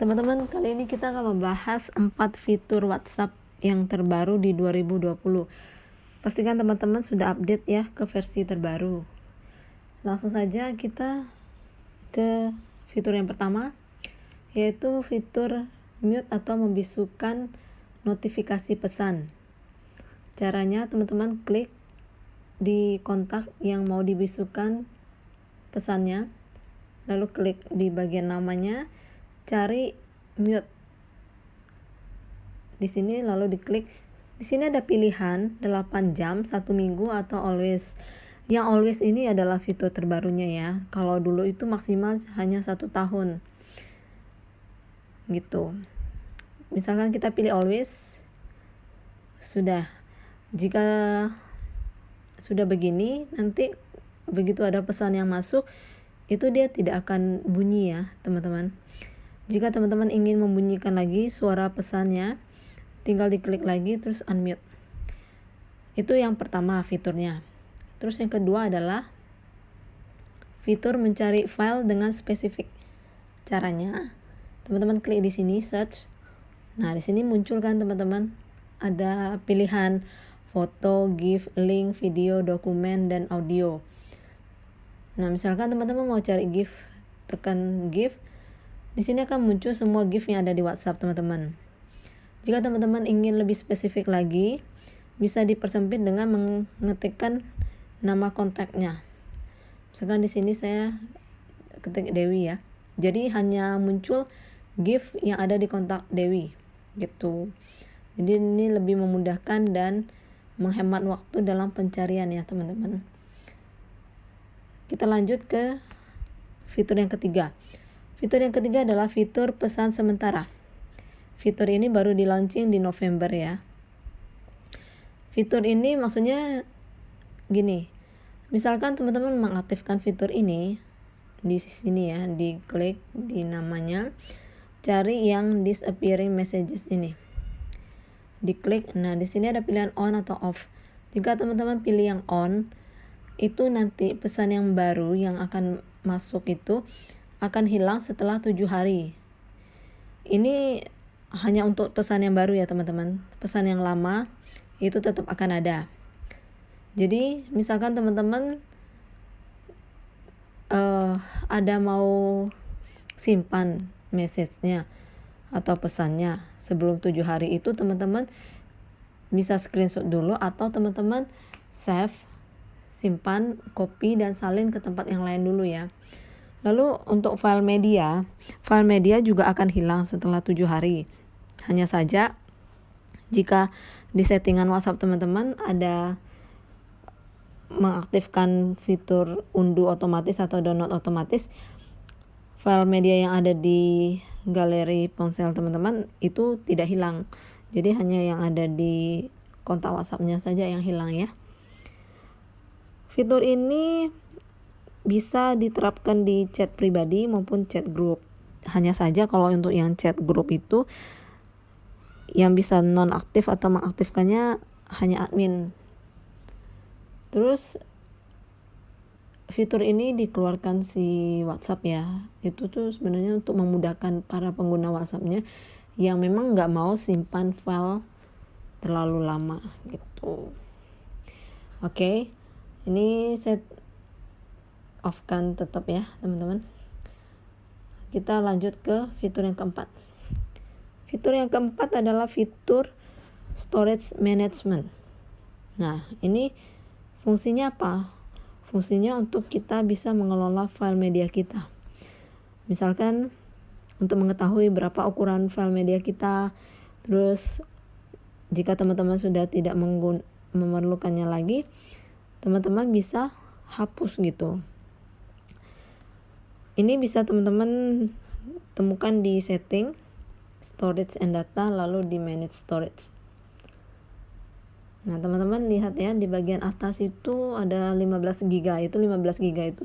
Teman-teman, kali ini kita akan membahas 4 fitur WhatsApp yang terbaru di 2020. Pastikan teman-teman sudah update ya ke versi terbaru. Langsung saja kita ke fitur yang pertama, yaitu fitur mute atau membisukan notifikasi pesan. Caranya teman-teman klik di kontak yang mau dibisukan pesannya, lalu klik di bagian namanya, cari mute di sini, lalu diklik. Di sini ada pilihan 8 jam, 1 minggu, atau always. Yang always ini adalah fitur terbarunya ya. Kalau dulu itu maksimal hanya 1 tahun gitu. Misalkan kita pilih always, sudah. Jika sudah begini, nanti begitu ada pesan yang masuk, itu dia tidak akan bunyi ya teman-teman. Jika teman-teman ingin membunyikan lagi suara pesannya, tinggal diklik lagi terus unmute. Itu yang pertama fiturnya. Terus yang kedua adalah fitur mencari file dengan spesifik. Caranya, teman-teman klik di sini search. Nah, di sini muncul kan teman-teman, ada pilihan foto, GIF, link, video, dokumen, dan audio. Nah, misalkan teman-teman mau cari GIF, tekan GIF. Di sini akan muncul semua GIF yang ada di WhatsApp teman-teman. Jika teman-teman ingin lebih spesifik lagi, bisa dipersempit dengan mengetikkan nama kontaknya. Misalkan di sini saya ketik Dewi ya. Jadi hanya muncul GIF yang ada di kontak Dewi gitu. Jadi ini lebih memudahkan dan menghemat waktu dalam pencarian ya teman-teman. Kita lanjut ke fitur yang ketiga. Fitur yang ketiga adalah fitur pesan sementara. Fitur ini baru di launching di November ya. Fitur ini maksudnya gini. Misalkan teman-teman mengaktifkan fitur ini di sini ya, diklik di namanya, cari yang disappearing messages ini. Diklik. Nah, di sini ada pilihan on atau off. Jika teman-teman pilih yang on, itu nanti pesan yang baru yang akan masuk itu akan hilang setelah 7 hari. Ini hanya untuk pesan yang baru ya teman-teman. Pesan yang lama itu tetap akan ada. Jadi misalkan teman-teman ada mau simpan message-nya atau pesannya sebelum 7 hari itu, teman-teman bisa screenshot dulu atau teman-teman save, simpan, copy, dan salin ke tempat yang lain dulu ya. Lalu untuk file media juga akan hilang setelah 7 hari. Hanya saja jika di settingan WhatsApp teman-teman ada mengaktifkan fitur unduh otomatis atau download otomatis, file media yang ada di galeri ponsel teman-teman itu tidak hilang. Jadi hanya yang ada di kontak WhatsApp-nya saja yang hilang ya. Fitur ini bisa diterapkan di chat pribadi maupun chat grup. Hanya saja kalau untuk yang chat grup itu yang bisa nonaktif atau mengaktifkannya hanya admin. Terus fitur ini dikeluarkan si WhatsApp ya. Itu tuh sebenarnya untuk memudahkan para pengguna WhatsApp-nya yang memang nggak mau simpan file terlalu lama gitu. Oke. Ini saya off kan tetap ya teman-teman. Kita lanjut ke fitur yang keempat. Fitur yang keempat adalah fitur storage management. Nah, ini fungsinya apa? Fungsinya untuk kita bisa mengelola file media kita. Misalkan untuk mengetahui berapa ukuran file media kita. Terus jika teman-teman sudah tidak memerlukannya lagi, teman-teman bisa hapus gitu. Ini bisa teman-teman temukan di setting, storage and data, lalu di manage storage. Nah, teman-teman lihat ya, di bagian atas itu ada 15 GB. Itu 15 GB itu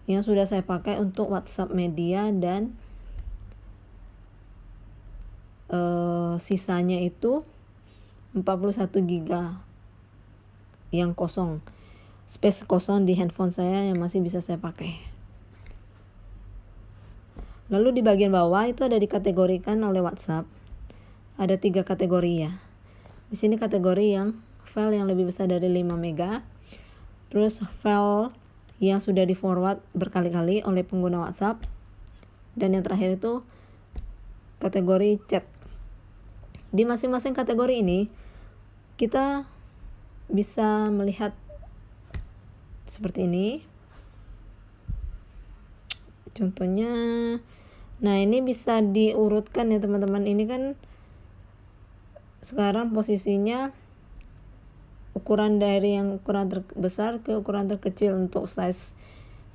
yang sudah saya pakai untuk WhatsApp media, dan sisanya itu 41 GB yang kosong. Space kosong di handphone saya yang masih bisa saya pakai. Lalu di bagian bawah itu ada dikategorikan oleh WhatsApp. Ada 3 kategori ya. Di sini kategori yang file yang lebih besar dari 5 mega. Terus file yang sudah di forward berkali-kali oleh pengguna WhatsApp. Dan yang terakhir itu kategori chat. Di masing-masing kategori ini kita bisa melihat seperti ini. Contohnya, nah ini bisa diurutkan ya teman-teman. Ini kan sekarang posisinya ukuran dari yang ukuran terbesar ke ukuran terkecil untuk size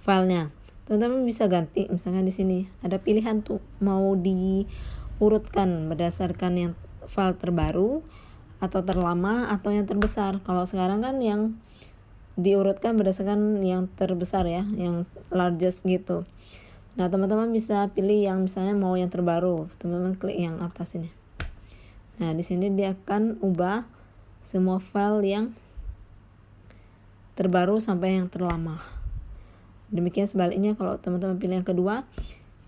filenya. Teman-teman bisa ganti, misalnya di sini ada pilihan tuh mau diurutkan berdasarkan yang file terbaru atau terlama atau yang terbesar. Kalau sekarang kan yang diurutkan berdasarkan yang terbesar ya, yang largest gitu. Nah, teman-teman bisa pilih yang misalnya mau yang terbaru. Teman-teman klik yang atas ini. Nah, di sini dia akan ubah semua file yang terbaru sampai yang terlama. Demikian sebaliknya kalau teman-teman pilih yang kedua,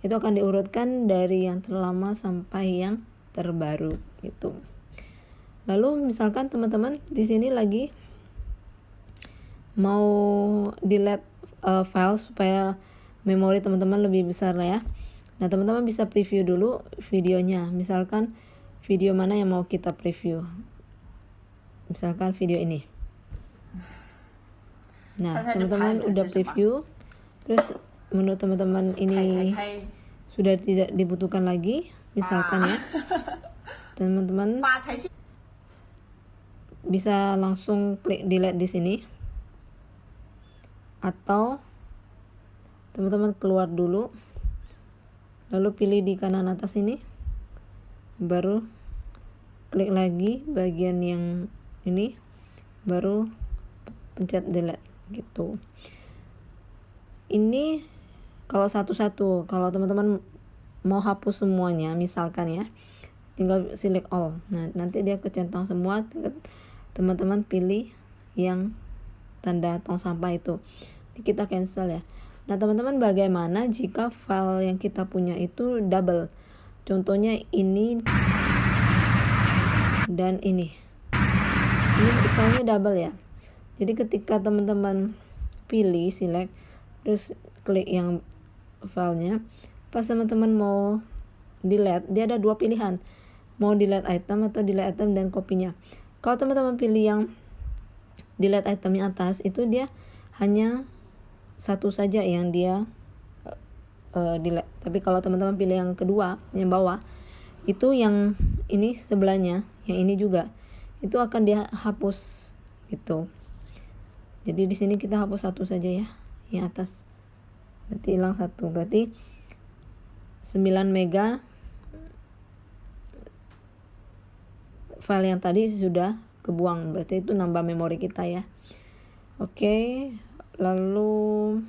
itu akan diurutkan dari yang terlama sampai yang terbaru gitu. Lalu misalkan teman-teman di sini lagi mau delete file supaya memori teman-teman lebih besar lah ya. Nah, teman-teman bisa preview dulu videonya. Misalkan video mana yang mau kita preview. Misalkan video ini. Nah, teman-teman udah preview. Terus menurut teman-teman ini sudah tidak dibutuhkan lagi. Misalkan ya. Teman-teman bisa langsung klik delete di sini. Atau teman-teman keluar dulu, lalu pilih di kanan atas ini, baru klik lagi bagian yang ini, baru pencet delete gitu. Ini kalau satu-satu. Kalau teman-teman mau hapus semuanya, misalkan ya, tinggal select all. Nah, nanti dia kecentang semua, tinggal teman-teman pilih yang tanda tong sampah itu. Kita cancel ya. Nah, teman-teman bagaimana jika file yang kita punya itu double? Contohnya ini dan ini. Ini filenya double ya. Jadi ketika teman-teman pilih select terus klik yang filenya, pas teman-teman mau delete, dia ada dua pilihan. Mau delete item atau delete item dan kopinya. Kalau teman-teman pilih yang delete item yang atas, itu dia hanya satu saja yang dia delete. Tapi kalau teman-teman pilih yang kedua, yang bawah, itu yang ini sebelahnya, yang ini juga, itu akan dia hapus gitu. Jadi di sini kita hapus satu saja ya, yang atas. Berarti hilang satu. Berarti 9 mega file yang tadi sudah kebuang. Berarti itu nambah memori kita ya. Oke. Lalu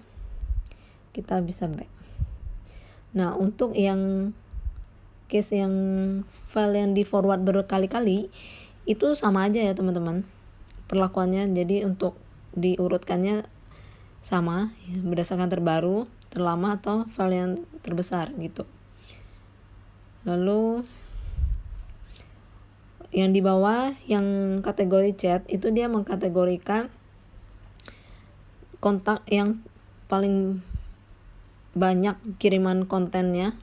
kita bisa back. Nah, untuk yang case yang file yang di forward berkali-kali itu sama aja ya teman-teman perlakuannya. Jadi untuk diurutkannya sama berdasarkan terbaru, terlama atau file yang terbesar gitu. Lalu yang di bawah yang kategori chat itu dia mengkategorikan kontak yang paling banyak kiriman kontennya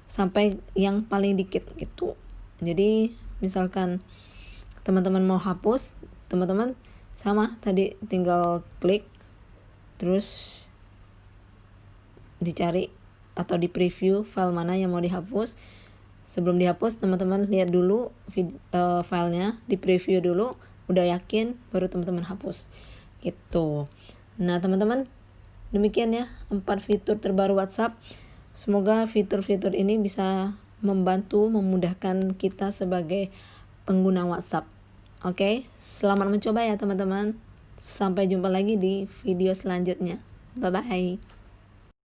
sampai yang paling dikit gitu. Jadi misalkan teman-teman mau hapus, teman-teman sama tadi tinggal klik terus dicari atau di preview file mana yang mau dihapus. Sebelum dihapus teman-teman lihat dulu filenya, di preview dulu, udah yakin baru teman-teman hapus gitu. Nah, teman-teman, demikian ya 4 fitur terbaru WhatsApp. Semoga fitur-fitur ini bisa membantu, memudahkan kita sebagai pengguna WhatsApp. Oke, selamat mencoba ya teman-teman. Sampai jumpa lagi di video selanjutnya. Bye-bye.